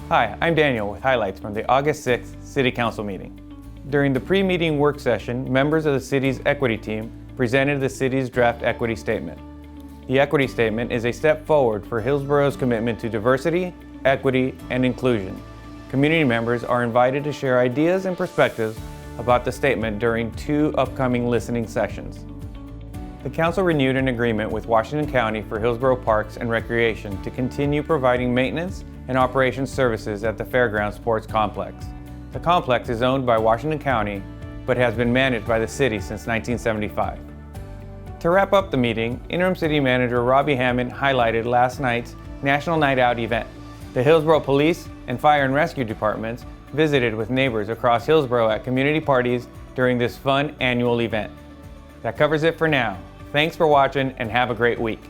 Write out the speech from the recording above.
Hi, I'm Daniel with highlights from the August 6th City Council meeting. During the pre-meeting work session, members of the city's equity team presented the city's draft equity statement. The equity statement is a step forward for Hillsboro's commitment to diversity, equity, and inclusion. Community members are invited to share ideas and perspectives about the statement during 2 upcoming listening sessions. The Council renewed an agreement with Washington County for Hillsboro Parks and Recreation to continue providing maintenance and operations services at the Fairgrounds Sports Complex. The complex is owned by Washington County, but has been managed by the city since 1975. To wrap up the meeting, Interim City Manager Robbie Hammond highlighted last night's National Night Out event. The Hillsboro Police and Fire and Rescue Departments visited with neighbors across Hillsboro at community parties during this fun annual event. That covers it for now. Thanks for watching and have a great week.